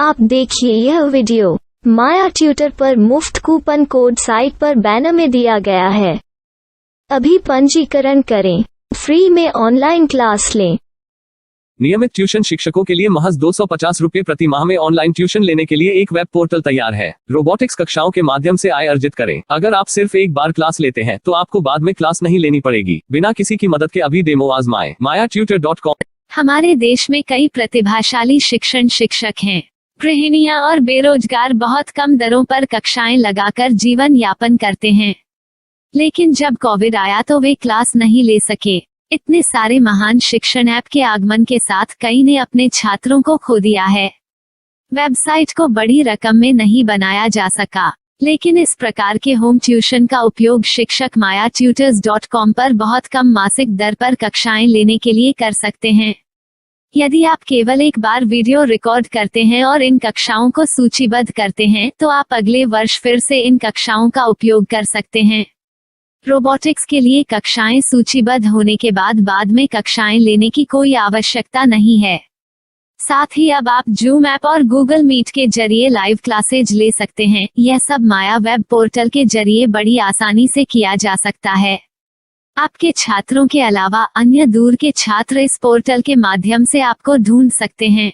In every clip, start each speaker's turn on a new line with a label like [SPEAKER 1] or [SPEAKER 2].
[SPEAKER 1] आप देखिए यह वीडियो माया ट्यूटर पर मुफ्त कूपन कोड साइट पर बैनर में दिया गया है। अभी पंजीकरण करें, फ्री में ऑनलाइन क्लास लें।
[SPEAKER 2] नियमित ट्यूशन शिक्षकों के लिए महज 250 रुपये प्रति माह में ऑनलाइन ट्यूशन लेने के लिए एक वेब पोर्टल तैयार है। रोबोटिक्स कक्षाओं के माध्यम से आय अर्जित करें। अगर आप सिर्फ एक बार क्लास लेते हैं तो आपको बाद में क्लास नहीं लेनी पड़ेगी। बिना किसी की मदद के अभी डेमो आजमाएं। mayaTutor.com।
[SPEAKER 3] हमारे देश में कई प्रतिभाशाली शिक्षक हैं। गृहिणियां और बेरोजगार बहुत कम दरों पर कक्षाएं लगाकर जीवन यापन करते हैं, लेकिन जब कोविड आया तो वे क्लास नहीं ले सके। इतने सारे महान शिक्षण ऐप के आगमन के साथ कई ने अपने छात्रों को खो दिया है। वेबसाइट को बड़ी रकम में नहीं बनाया जा सका, लेकिन इस प्रकार के होम ट्यूशन का उपयोग शिक्षक mayaTutors.com पर बहुत कम मासिक दर पर कक्षाएं लेने के लिए कर सकते हैं। यदि आप केवल एक बार वीडियो रिकॉर्ड करते हैं और इन कक्षाओं को सूचीबद्ध करते हैं तो आप अगले वर्ष फिर से इन कक्षाओं का उपयोग कर सकते हैं। रोबोटिक्स के लिए कक्षाएं सूचीबद्ध होने के बाद में कक्षाएं लेने की कोई आवश्यकता नहीं है। साथ ही अब आप जूम ऐप और गूगल मीट के जरिए लाइव क्लासेज ले सकते हैं। यह सब माया वेब पोर्टल के जरिए बड़ी आसानी से किया जा सकता है। आपके छात्रों के अलावा अन्य दूर के छात्र इस पोर्टल के माध्यम से आपको ढूंढ सकते हैं।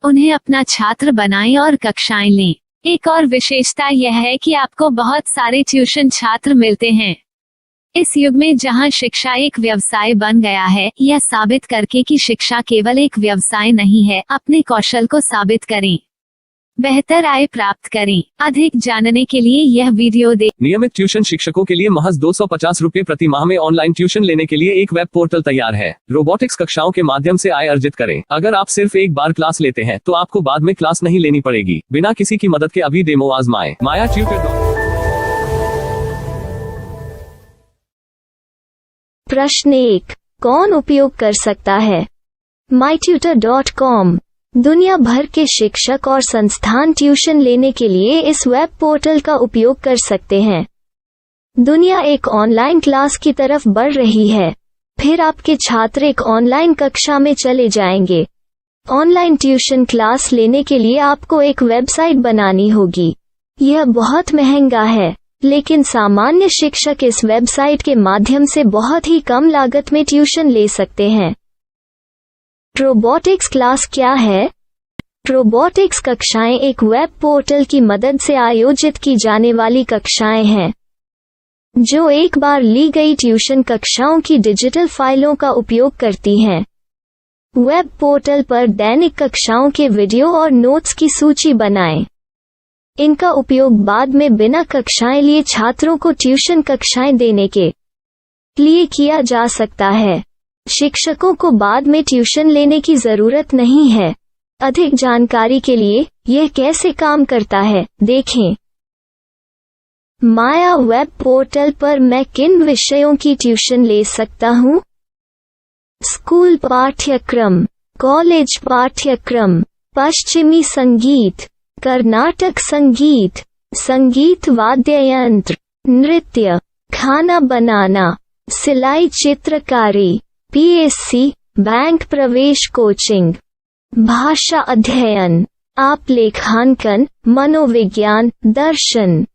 [SPEAKER 3] उन्हें अपना छात्र बनाएं और कक्षाएं लें। एक और विशेषता यह है कि आपको बहुत सारे ट्यूशन छात्र मिलते हैं। इस युग में जहां शिक्षा एक व्यवसाय बन गया है, यह साबित करके कि शिक्षा केवल एक व्यवसाय नहीं है, अपने कौशल को साबित करें, बेहतर आय प्राप्त करें। अधिक जानने के लिए यह वीडियो देखें।
[SPEAKER 2] नियमित ट्यूशन शिक्षकों के लिए महज 250 रुपये प्रति माह में ऑनलाइन ट्यूशन लेने के लिए एक वेब पोर्टल तैयार है। रोबोटिक्स कक्षाओं के माध्यम से आय अर्जित करें। अगर आप सिर्फ एक बार क्लास लेते हैं तो आपको बाद में क्लास नहीं लेनी पड़ेगी। बिना किसी की मदद के अभी डेमो आजमाएं। mayaTutor।
[SPEAKER 1] प्रश्न 1, कौन उपयोग कर सकता है? myTutor.com दुनिया भर के शिक्षक और संस्थान ट्यूशन लेने के लिए इस वेब पोर्टल का उपयोग कर सकते हैं। दुनिया एक ऑनलाइन क्लास की तरफ बढ़ रही है, फिर आपके छात्र एक ऑनलाइन कक्षा में चले जाएंगे। ऑनलाइन ट्यूशन क्लास लेने के लिए आपको एक वेबसाइट बनानी होगी। यह बहुत महंगा है, लेकिन सामान्य शिक्षक इस वेबसाइट के माध्यम से बहुत ही कम लागत में ट्यूशन ले सकते हैं। रोबोटिक्स क्लास क्या है? रोबोटिक्स कक्षाएं एक वेब पोर्टल की मदद से आयोजित की जाने वाली कक्षाएं हैं, जो एक बार ली गई ट्यूशन कक्षाओं की डिजिटल फाइलों का उपयोग करती हैं। वेब पोर्टल पर दैनिक कक्षाओं के वीडियो और नोट्स की सूची बनाएं। इनका उपयोग बाद में बिना कक्षाएं लिए छात्रों को ट्यूशन कक्षाएं देने के लिए किया जा सकता है। शिक्षकों को बाद में ट्यूशन लेने की जरूरत नहीं है। अधिक जानकारी के लिए यह कैसे काम करता है देखें। माया वेब पोर्टल पर मैं किन विषयों की ट्यूशन ले सकता हूँ? स्कूल पाठ्यक्रम, कॉलेज पाठ्यक्रम, पश्चिमी संगीत, कर्नाटक संगीत, संगीत वाद्य यंत्र, नृत्य, खाना बनाना, सिलाई चित्रकारी, पीएससी, बैंक प्रवेश कोचिंग, भाषा अध्ययन, आप लेखांकन, मनोविज्ञान, दर्शन।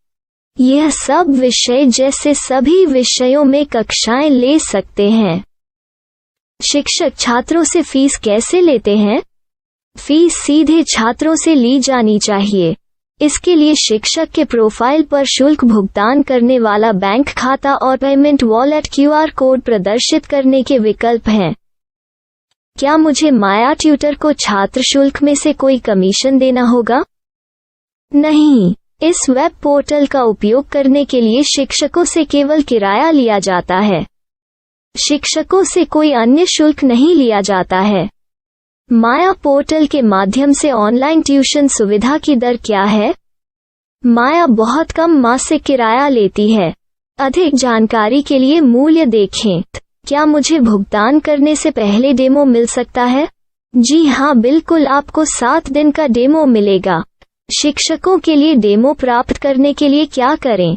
[SPEAKER 1] यह सब विषय जैसे सभी विषयों में कक्षाएं ले सकते हैं। शिक्षक छात्रों से फीस कैसे लेते हैं? फीस सीधे छात्रों से ली जानी चाहिए। इसके लिए शिक्षक के प्रोफाइल पर शुल्क भुगतान करने वाला बैंक खाता और पेमेंट वॉलेट क्यूआर कोड प्रदर्शित करने के विकल्प हैं। क्या मुझे माया ट्यूटर को छात्र शुल्क में से कोई कमीशन देना होगा? नहीं, इस वेब पोर्टल का उपयोग करने के लिए शिक्षकों से केवल किराया लिया जाता है। शिक्षकों से कोई अन्य शुल्क नहीं लिया जाता है। माया पोर्टल के माध्यम से ऑनलाइन ट्यूशन सुविधा की दर क्या है? माया बहुत कम मासिक किराया लेती है। अधिक जानकारी के लिए मूल्य देखें। क्या मुझे भुगतान करने से पहले डेमो मिल सकता है? जी हाँ, बिल्कुल, आपको 7 दिन का डेमो मिलेगा। शिक्षकों के लिए डेमो प्राप्त करने के लिए क्या करें?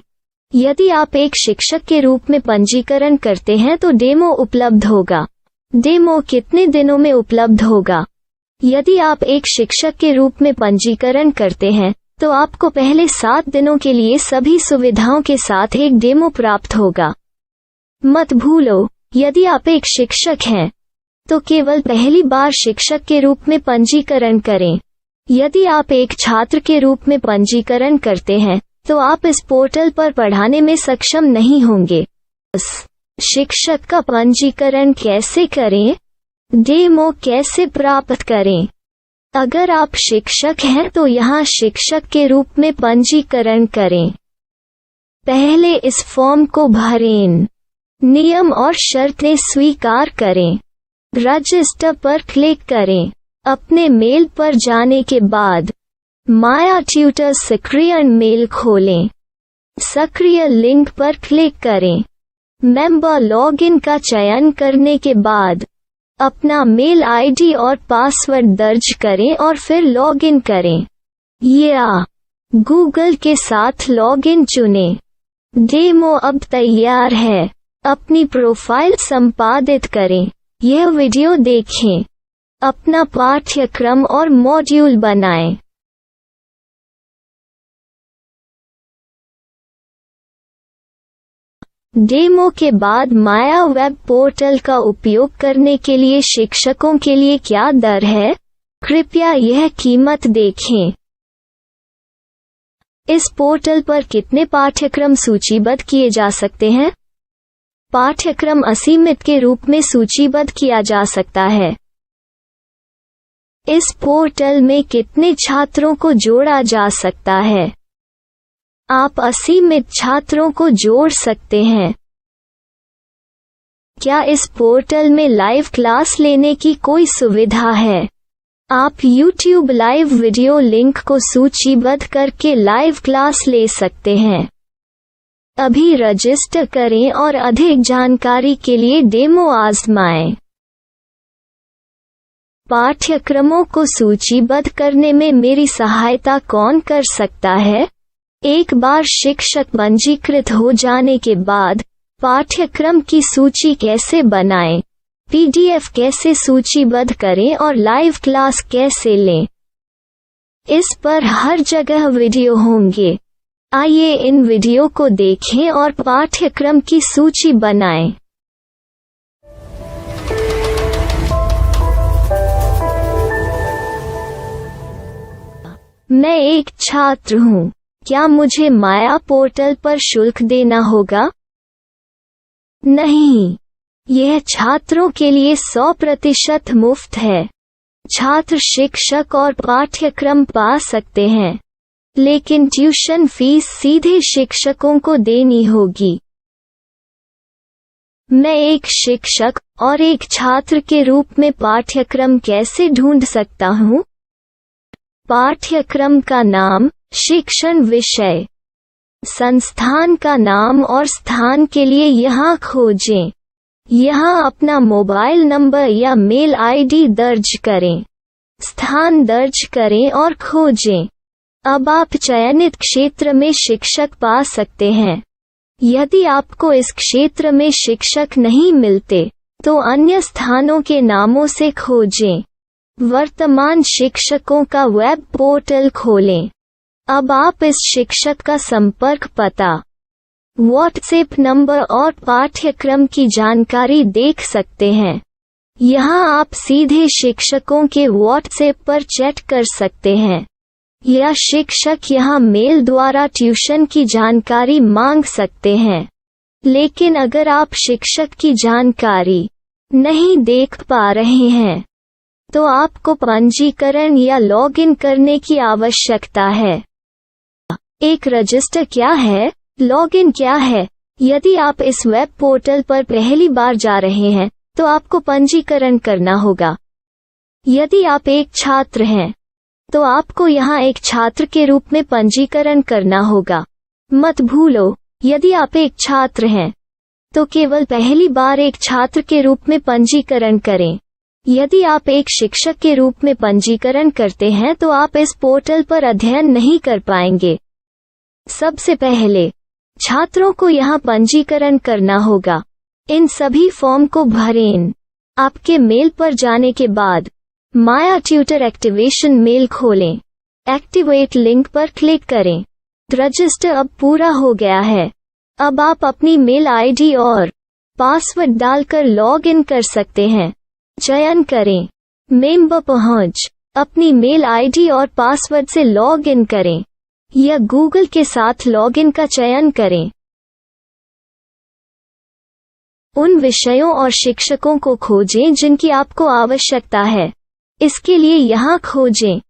[SPEAKER 1] यदि आप एक शिक्षक के रूप में पंजीकरण करते हैं तो डेमो उपलब्ध होगा। डेमो कितने दिनों में उपलब्ध होगा? यदि आप एक शिक्षक के रूप में पंजीकरण करते हैं तो आपको पहले 7 दिनों के लिए सभी सुविधाओं के साथ एक डेमो प्राप्त होगा। मत भूलो, यदि आप एक शिक्षक हैं तो केवल पहली बार शिक्षक के रूप में पंजीकरण करें। यदि आप एक छात्र के रूप में पंजीकरण करते हैं तो आप इस पोर्टल पर पढ़ाने में सक्षम नहीं होंगे। शिक्षक का पंजीकरण कैसे करें? डेमो कैसे प्राप्त करें? अगर आप शिक्षक हैं तो यहाँ शिक्षक के रूप में पंजीकरण करें। पहले इस फॉर्म को भरें। नियम और शर्तें स्वीकार करें। रजिस्टर पर क्लिक करें। अपने मेल पर जाने के बाद माया ट्यूटर सक्रिय मेल खोलें। सक्रिय लिंक पर क्लिक करें। मेंबर लॉगिन का चयन करने के बाद अपना मेल आईडी और पासवर्ड दर्ज करें और फिर लॉगिन करें या गूगल के साथ लॉगिन चुनें। डेमो अब तैयार है। अपनी प्रोफाइल संपादित करें। यह वीडियो देखें। अपना पाठ्यक्रम और मॉड्यूल बनाएं। डेमो के बाद माया वेब पोर्टल का उपयोग करने के लिए शिक्षकों के लिए क्या दर है? कृपया यह कीमत देखें। इस पोर्टल पर कितने पाठ्यक्रम सूचीबद्ध किए जा सकते हैं? पाठ्यक्रम असीमित के रूप में सूचीबद्ध किया जा सकता है। इस पोर्टल में कितने छात्रों को जोड़ा जा सकता है? आप असीमित छात्रों को जोड़ सकते हैं। क्या इस पोर्टल में लाइव क्लास लेने की कोई सुविधा है? आप YouTube लाइव वीडियो लिंक को सूचीबद्ध करके लाइव क्लास ले सकते हैं। अभी रजिस्टर करें और अधिक जानकारी के लिए डेमो आजमाएं। पाठ्यक्रमों को सूचीबद्ध करने में मेरी सहायता कौन कर सकता है? एक बार शिक्षक पंजीकृत हो जाने के बाद पाठ्यक्रम की सूची कैसे बनाएं, PDF कैसे सूचीबद्ध करें और लाइव क्लास कैसे लें, इस पर हर जगह वीडियो होंगे। आइए इन वीडियो को देखें और पाठ्यक्रम की सूची बनाएं। मैं एक छात्र हूँ। क्या मुझे माया पोर्टल पर शुल्क देना होगा? नहीं, यह छात्रों के लिए 100% मुफ्त है। छात्र शिक्षक और पाठ्यक्रम पा सकते हैं, लेकिन ट्यूशन फीस सीधे शिक्षकों को देनी होगी। मैं एक शिक्षक और एक छात्र के रूप में पाठ्यक्रम कैसे ढूंढ सकता हूँ? पाठ्यक्रम का नाम, शिक्षण विषय, संस्थान का नाम और स्थान के लिए यहाँ खोजें। यहाँ अपना मोबाइल नंबर या मेल आईडी दर्ज करें। स्थान दर्ज करें और खोजें। अब आप चयनित क्षेत्र में शिक्षक पा सकते हैं। यदि आपको इस क्षेत्र में शिक्षक नहीं मिलते तो अन्य स्थानों के नामों से खोजें। वर्तमान शिक्षकों का वेब पोर्टल खोलें। अब आप इस शिक्षक का संपर्क पता, व्हाट्सएप नंबर और पाठ्यक्रम की जानकारी देख सकते हैं। यहाँ आप सीधे शिक्षकों के व्हाट्सएप पर चैट कर सकते हैं या शिक्षक यहाँ मेल द्वारा ट्यूशन की जानकारी मांग सकते हैं। लेकिन अगर आप शिक्षक की जानकारी नहीं देख पा रहे हैं तो आपको पंजीकरण या लॉगिन करने की आवश्यकता है। एक रजिस्टर क्या है? लॉगिन क्या है? यदि आप इस वेब पोर्टल पर पहली बार जा रहे हैं तो आपको पंजीकरण करना होगा। यदि आप एक छात्र हैं तो आपको यहाँ एक छात्र के रूप में पंजीकरण करना होगा। मत भूलो, यदि आप एक छात्र हैं तो केवल पहली बार एक छात्र के रूप में पंजीकरण करें। यदि आप एक शिक्षक के रूप में पंजीकरण करते हैं तो आप इस पोर्टल पर अध्ययन नहीं कर पाएंगे। सबसे पहले छात्रों को यहाँ पंजीकरण करना होगा। इन सभी फॉर्म को भरें। आपके मेल पर जाने के बाद माया ट्यूटर एक्टिवेशन मेल खोलें। एक्टिवेट लिंक पर क्लिक करें। रजिस्टर अब पूरा हो गया है। अब आप अपनी मेल आईडी और पासवर्ड डालकर लॉग इन कर सकते हैं। चयन करें मेंबर पहुंच। अपनी मेल आईडी और पासवर्ड से लॉग इन करें या गूगल के साथ लॉग इन का चयन करें। उन विषयों और शिक्षकों को खोजें जिनकी आपको आवश्यकता है। इसके लिए यहाँ खोजें।